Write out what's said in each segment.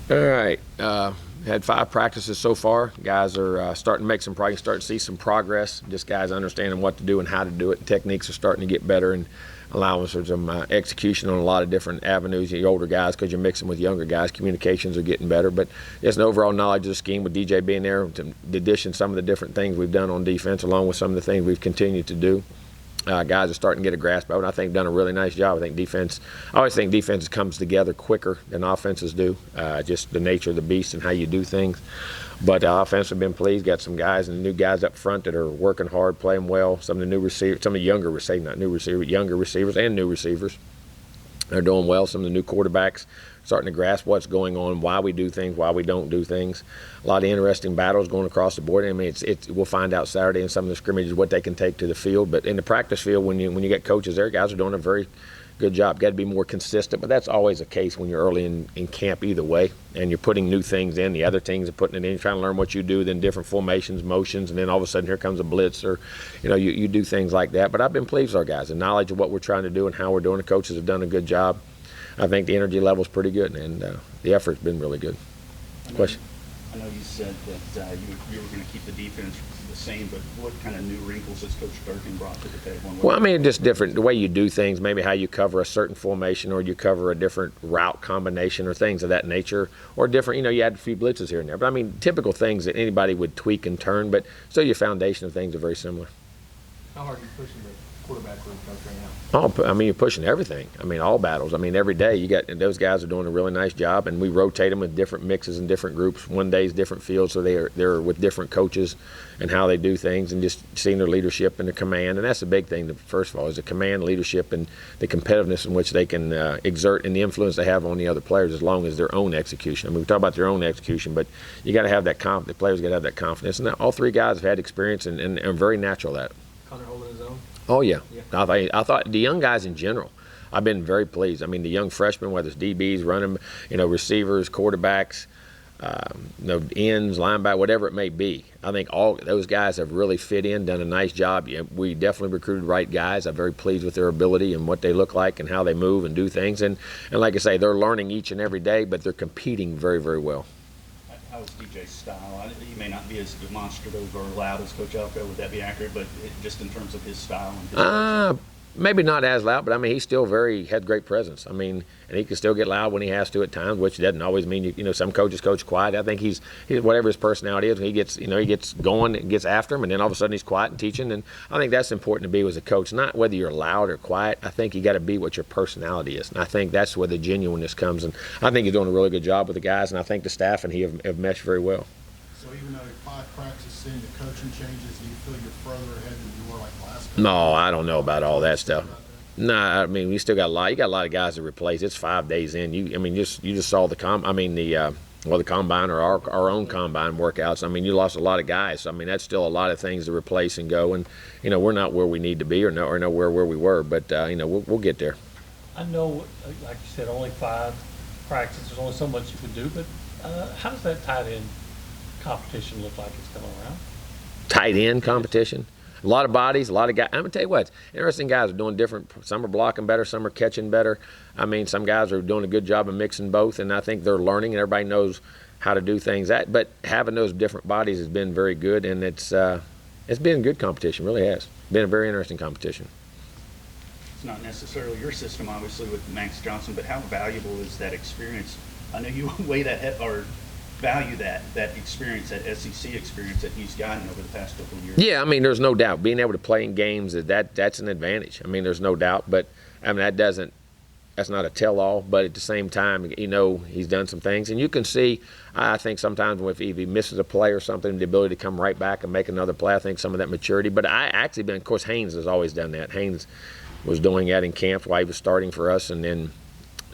All right. Had 5 practices so far. Guys are starting to make some progress, starting to see some progress. Just guys understanding what to do and how to do it. Techniques are starting to get better and allowing for some execution on a lot of different avenues. The older guys, because you're mixing with younger guys, communications are getting better. But just an overall knowledge of the scheme with DJ being there, in addition some of the different things we've done on defense, along with some of the things we've continued to do. Guys are starting to get a grasp of it. I think done a really nice job. I always think defense comes together quicker than offenses do, just the nature of the beast and how you do things. But offense have been pleased. Got some guys and new guys up front that are working hard, playing well. Some of the new receivers, some of the younger receivers, not new receivers, younger receivers and new receivers are doing well. Some of the new quarterbacks starting to grasp what's going on, why we do things, why we don't do things. A lot of interesting battles going across the board. I mean, we'll find out Saturday in some of the scrimmages what they can take to the field. But in the practice field, when you get coaches there, guys are doing a very good job. Got to be more consistent, but that's always a case when you're early in camp either way, and you're putting new things in. The other teams are putting it in. You're trying to learn what you do, then different formations, motions, and then all of a sudden here comes a blitz, or you do things like that. But I've been pleased with our guys. The knowledge of what we're trying to do and how we're doing. The coaches have done a good job. I think the energy level is pretty good, and the effort's been really good. Question? I know you said that you were going to keep the defense the same, but what kind of new wrinkles has Coach Durkin brought to the table? Well, I mean, just different, the way you do things, maybe how you cover a certain formation, or you cover a different route combination, or things of that nature, or different, you add a few blitzes here and there. But, I mean, typical things that anybody would tweak and turn, but still your foundation of things are very similar. How hard are you pushing the quarterback room coach right now? I mean, you're pushing everything. I mean, all battles. I mean, every day those guys are doing a really nice job, and we rotate them with different mixes and different groups. One day's different fields, so they're with different coaches and how they do things, and just seeing their leadership and their command. And that's the big thing, first of all, is the command, leadership, and the competitiveness in which they can exert, and the influence they have on the other players, as long as their own execution. I mean, we talk about their own execution, but you got to have that confidence. The players got to have that confidence. And all 3 guys have had experience and are very natural at it. Connor holding his own? Oh, yeah. I thought the young guys in general, I've been very pleased. I mean, the young freshmen, whether it's DBs, running, receivers, quarterbacks, ends, linebacker, whatever it may be. I think all those guys have really fit in, done a nice job. We definitely recruited right guys. I'm very pleased with their ability and what they look like and how they move and do things. And like I say, they're learning each and every day, but they're competing very, very well. How is DJ's style? He may not be as demonstrative or loud as Coach Elko. Would that be accurate? But just in terms of his style and his maybe not as loud, but I mean, he's still had great presence. I mean, and he can still get loud when he has to at times, which doesn't always mean some coaches coach quiet. I think he's whatever his personality is. When he gets going, and gets after him, and then all of a sudden he's quiet and teaching. And I think that's important to be as a coach, not whether you're loud or quiet. I think you got to be what your personality is, and I think that's where the genuineness comes. And I think he's doing a really good job with the guys, and I think the staff and he have meshed very well. So even though 5 practices, seeing the coaching changes, do you feel you're further ahead than you were like last time? No, I don't know about all that stuff. No, I mean, we still got a lot. You got a lot of guys to replace. It's 5 days in. You just saw the combine, or our own combine workouts. I mean, you lost a lot of guys. So, I mean, that's still a lot of things to replace and go. And we're not where we need to be, or nowhere where we were. But we'll get there. I know, like you said, only 5 practices. There's only so much you can do. But how does that tight end competition look like it's coming around? Tight end competition? A lot of bodies, a lot of guys. I'm going to tell you what, interesting guys are doing different. Some are blocking better, some are catching better. I mean, some guys are doing a good job of mixing both, and I think they're learning, and everybody knows how to do things. But having those different bodies has been very good, and it's been good competition, really has. Been a very interesting competition. It's not necessarily your system, obviously, with Max Johnson, but how valuable is that experience? I know you weigh that or value that experience, that SEC experience that he's gotten over the past couple of years. Yeah, I mean, there's no doubt. Being able to play in games, that's an advantage. I mean, there's no doubt. But, I mean, that's not a tell-all. But at the same time, he's done some things. And you can see, I think sometimes if he misses a play or something, the ability to come right back and make another play, I think some of that maturity. But of course, Haynes has always done that. Haynes was doing that in camp while he was starting for us, and then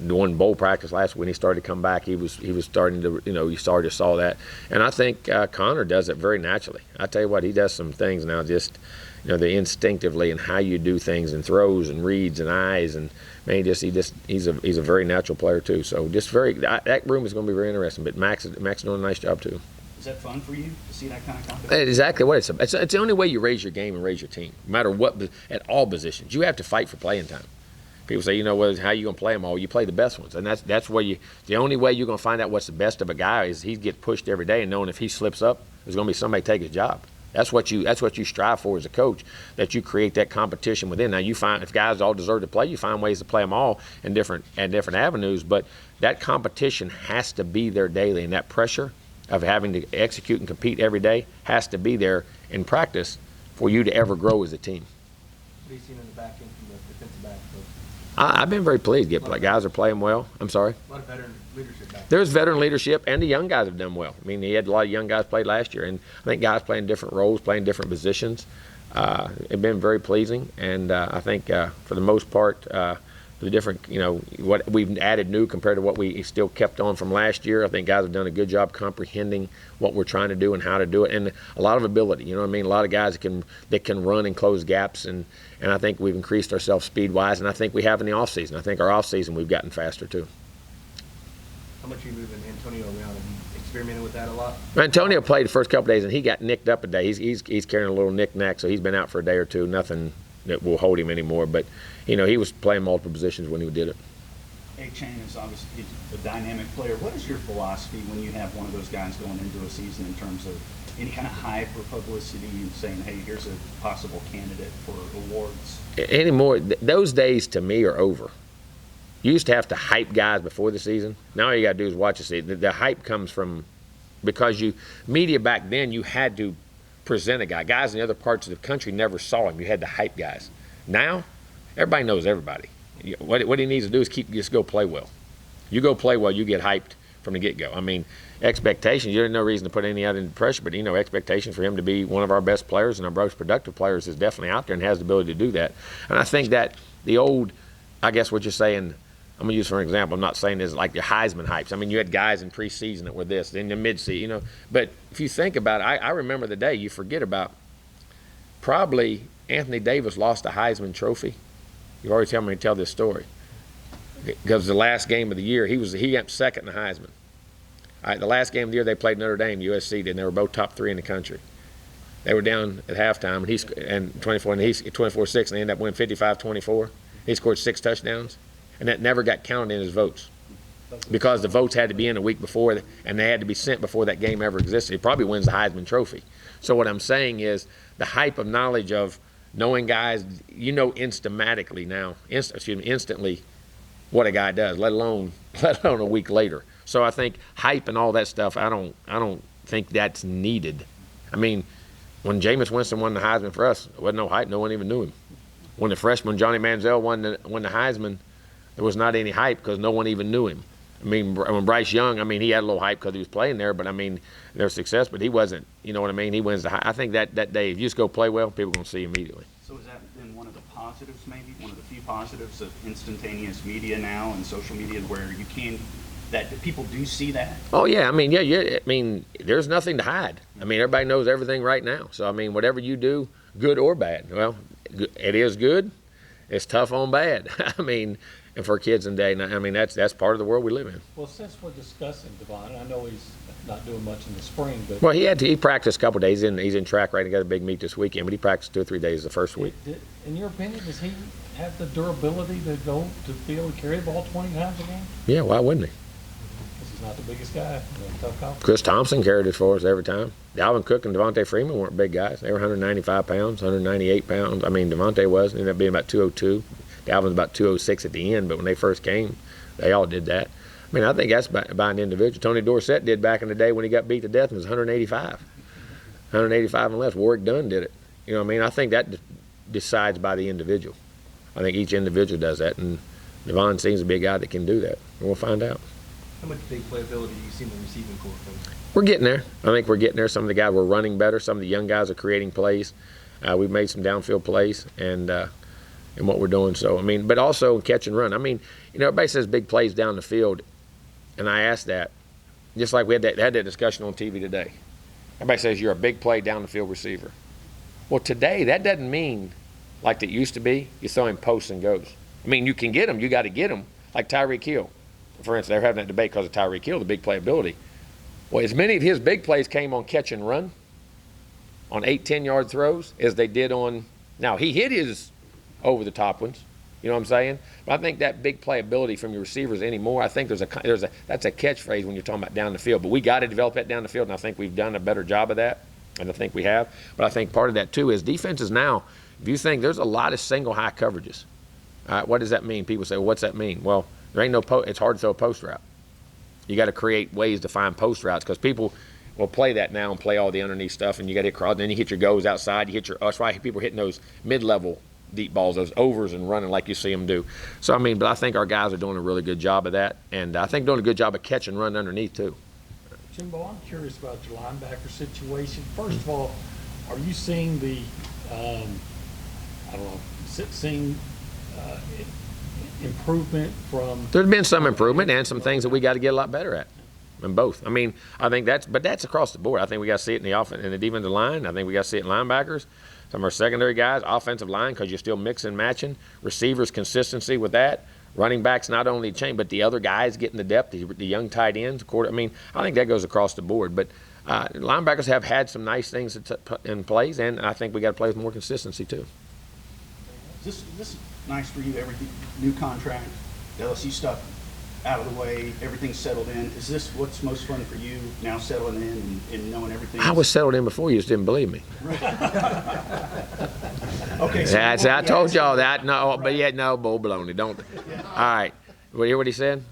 doing bowl practice last week, when he started to come back, he was starting to, you started to saw that. And I think Connor does it very naturally. I tell you what, he does some things now just, the instinctively, and how you do things, and throws and reads and eyes, and man, he's a very natural player too. So just that room is going to be very interesting. But Max is doing a nice job too. Is that fun for you to see that kind of competition? Exactly what it's about. It's the only way you raise your game and raise your team, no matter what, at all positions. You have to fight for playing time. People say, well, how you gonna play them all? You play the best ones, and that's where the only way you're gonna find out what's the best of a guy is he gets pushed every day, and knowing if he slips up, there's gonna be somebody take his job. That's what you strive for as a coach, that you create that competition within. Now you find if guys all deserve to play, you find ways to play them all in different avenues, but that competition has to be there daily, and that pressure of having to execute and compete every day has to be there in practice for you to ever grow as a team. What have you seen in the back end from the defensive back coach? I've been very pleased. Guys are playing well. I'm sorry. A lot of veteran leadership back. There's veteran leadership, and the young guys have done well. I mean, he had a lot of young guys play last year, and I think guys playing different roles, playing different positions. It's been very pleasing, and I think for the most part, the different, what we've added new compared to what we still kept on from last year. I think guys have done a good job comprehending what we're trying to do and how to do it, and a lot of ability. A lot of guys that can run and close gaps, and I think we've increased ourselves speed-wise, and I think we have in the offseason. I think our offseason we've gotten faster too. How much are you moving Antonio around? Have you experimented with that a lot? Antonio played the first couple days, and he got nicked up a day. He's carrying a little knick-knack, so he's been out for a day or two. Nothing that will hold him anymore, but he was playing multiple positions when he did it. A-Chain is obviously a dynamic player. What is your philosophy when you have one of those guys going into a season in terms of any kind of hype or publicity and saying, hey, here's a possible candidate for awards? Anymore, those days to me are over. You used to have to hype guys before the season. Now all you got to do is watch the season. The hype comes from because media back then, you had to present a guy. Guys in other parts of the country never saw him. You had to hype guys. Now, everybody knows everybody. What he needs to do is just go play well. You go play well, you get hyped from the get-go. I mean, expectations, there's no reason to put any other pressure, but expectations for him to be one of our best players and our most productive players is definitely out there and has the ability to do that. And I think that the old, I guess what you're saying, I'm going to use for an example. I'm not saying this like the Heisman hypes. I mean, you had guys in preseason that were this, in the mid-season, But if you think about it, I remember the day you forget about probably Anthony Davis lost a Heisman Trophy. You've already told me to tell this story. Because the last game of the year, he got second in the Heisman. All right, the last game of the year they played Notre Dame, USC did, and they were both top 3 in the country. They were down at halftime, and he's 24-6, and they ended up winning 55-24. He scored 6 touchdowns. And that never got counted in his votes because the votes had to be in a week before, and they had to be sent before that game ever existed. He probably wins the Heisman Trophy. So what I'm saying is the hype of knowledge of knowing guys, instantly what a guy does, let alone a week later. So I think hype and all that stuff, I don't think that's needed. I mean, when Jameis Winston won the Heisman for us, there wasn't no hype. No one even knew him. When the freshman Johnny Manziel won the Heisman, there was not any hype because no one even knew him. I mean, when Bryce Young, he had a little hype because he was playing there, but their success, but he wasn't, He wins the I think that day, if you just go play well, people are going to see immediately. So has that been one of the positives, maybe? One of the few positives of instantaneous media now and social media where that people do see that? Oh, yeah. There's nothing to hide. Everybody knows everything right now. So, whatever you do, good or bad, well, it is good. It's tough on bad. And for kids in day, that's part of the world we live in. Well, since we're discussing Devon, I know he's not doing much in the spring, but well, he practiced a couple of days. He's in track right. He got a big meet this weekend, but he practiced 2 or 3 days the first week. In your opinion, does he have the durability to be able to carry the ball 20 times a game? Yeah, why wouldn't he? Because he's not the biggest guy. Tough call. Chris Thompson carried it for us every time. Dalvin Cook and Devontae Freeman weren't big guys. They were 195 pounds, 198 pounds. Devontae was. Ended up being about 202. Dalvin's about 206 at the end, but when they first came, they all did that. I think that's by an individual. Tony Dorsett did back in the day when he got beat to death and was 185. 185 and less. Warwick Dunn did it. I think that decides by the individual. I think each individual does that, and Devon seems to be a guy that can do that. And we'll find out. How much big playability do you see in the receiving corps? We're getting there. I think we're getting there. Some of the guys were running better. Some of the young guys are creating plays. We've made some downfield plays, and what we're doing. So, but also catch and run. Everybody says big plays down the field, and I asked that, just like we had that discussion on TV today. Everybody says you're a big play down the field receiver. Well, today, that doesn't mean like it used to be, you throw him posts and goes. You can get them, you got to get them, like Tyreek Hill. For instance, they're having that debate because of Tyreek Hill, the big playability. Well, as many of his big plays came on catch and run, on 8, 10-yard throws, as they did on, now he hit his over-the-top ones, You know what I'm saying? But I think that big playability from your receivers anymore, I think that's a catchphrase when you're talking about down the field. But we got to develop that down the field, and I think we've done a better job of that, and I think we have. But I think part of that, too, is defenses now, if you think there's a lot of single high coverages. All right, what does that mean? People say, well, what's that mean? Well, there ain't no it's hard to throw a post route. You got to create ways to find post routes because people will play that now and play all the underneath stuff, and you got to hit cross. Then you hit your goes outside. You hit your. That's why people are hitting those mid-level deep balls, those overs, and running like you see them do. So I mean, but I think our guys are doing a really good job of that, and I think doing a good job of catch and run underneath too. Jimbo, I'm curious about your linebacker situation. First of all, are you seeing the, I don't know, seeing improvement from? There's been some improvement and some things that we got to get a lot better at. In both. I mean, I think that's across the board. I think we got to see it in the offense, in the defensive line. I think we got to see it in linebackers. Some of our secondary guys, offensive line, because you're still mixing, matching. Receivers, consistency with that. Running backs, not only change, but the other guys getting the depth, the young tight ends. I mean, I think that goes across the board. But linebackers have had some nice things in plays, and I think we got to play with more consistency too. Is this nice for you? Everything, new contract, LSU stuff out of the way, everything's settled in. Is this what's most fun for you now, settling in and knowing everything? I was settled in before. You just didn't believe me. Okay, so I told y'all that. No, right. But yet no, bull baloney. Don't. Yeah. All right. Well, you hear what he said?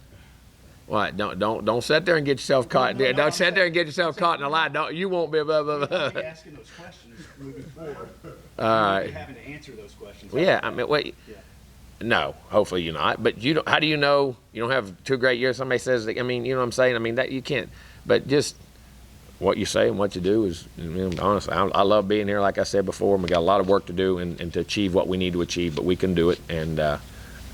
What? Don't sit there and get yourself caught. Don't sit there and get yourself caught in a lie. Don't. You won't be. Blah, blah, blah. I'll be asking those questions moving forward. All right. Having to answer those questions. Well, yeah. I mean, wait. Yeah. No, hopefully you're not. But you don't. How do you know you don't have 2 great years? Somebody says, I mean, you know what I'm saying? I mean, that you can't. But just what you say and what you do is, honestly, I love being here. Like I said before, we got a lot of work to do and to achieve what we need to achieve. But we can do it, and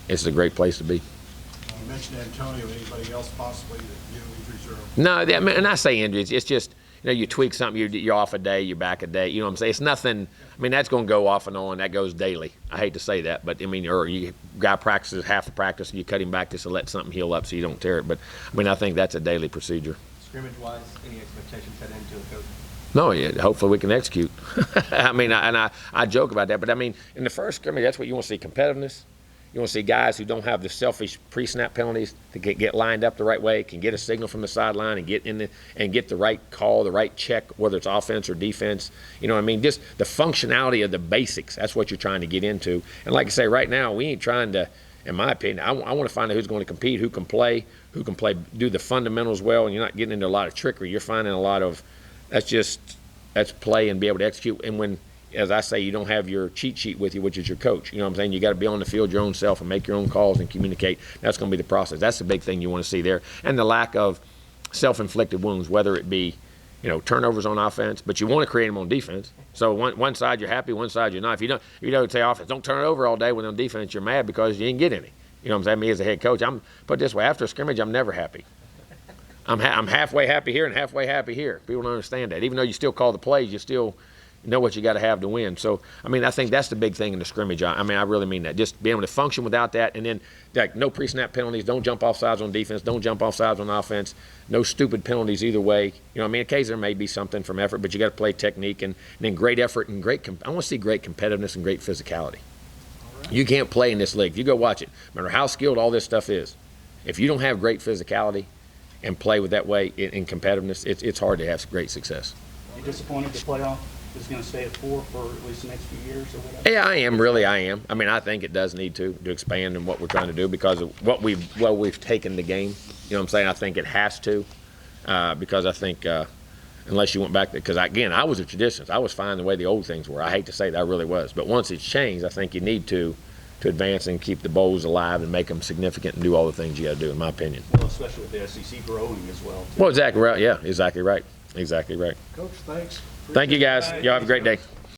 it's a great place to be. You mentioned Antonio. Anybody else possibly that injuries are? No, I mean, and I say injuries. It's just you tweak something, you're off a day, you're back a day. You know what I'm saying? It's nothing. I mean, that's going to go off and on. That goes daily. I hate to say that, but I mean, or you guy practices half the practice, and you cut him back just to let something heal up so you don't tear it. But I mean, I think that's a daily procedure. Scrimmage-wise, any expectations heading into a coach? No, yeah, hopefully we can execute. I mean, I joke about that, but I mean, in the first scrimmage, that's what you want to see: competitiveness. You want to see guys who don't have the selfish pre-snap penalties to get lined up the right way, can get a signal from the sideline and get in and get the right call, the right check, whether it's offense or defense. You know what I mean? Just the functionality of the basics. That's what you're trying to get into. And like I say, right now, we ain't trying to, in my opinion, I want to find out who's going to compete, who can play, do the fundamentals well, and you're not getting into a lot of trickery. You're finding a lot of, that's play and be able to execute. And when, as I say, you don't have your cheat sheet with you, which is your coach. You know what I'm saying? You got to be on the field your own self and make your own calls and communicate. That's going to be the process. That's the big thing you want to see there. And the lack of self-inflicted wounds, whether it be, turnovers on offense, but you want to create them on defense. So one side you're happy, one side you're not. If you don't say offense, don't turn it over all day. When on defense, you're mad because you didn't get any. You know what I'm saying? Me as a head coach, I'm put it this way: after a scrimmage, I'm never happy. I'm halfway happy here and halfway happy here. People don't understand that. Even though you still call the plays, you still know what you got to have to win. So, I mean, I think that's the big thing in the scrimmage. I mean, I really mean that. Just being able to function without that, and then like no pre-snap penalties, don't jump off sides on defense, don't jump off sides on offense, no stupid penalties either way. You know, I mean, occasionally there may be something from effort, but you got to play technique and then great effort and I want to see great competitiveness and great physicality. Right. You can't play in this league. If you go watch it, no matter how skilled all this stuff is, if you don't have great physicality and play with that way in competitiveness, it's hard to have great success. Are you disappointed the playoff is going to stay at 4 for at least the next few years or whatever? Yeah, I am. I mean, I think it does need to expand in what we're trying to do because of what we've taken the game. You know what I'm saying? I think it has to because I think unless you went back, because again, I was a traditionalist. I was fine the way the old things were. I hate to say that, I really was. But once it's changed, I think you need to advance and keep the bowls alive and make them significant and do all the things you got to do, in my opinion. Well, especially with the SEC growing as well, too. Well, exactly right. Yeah, exactly right. Exactly right. Coach, thanks. Thank you, guys. Y'all have a great day.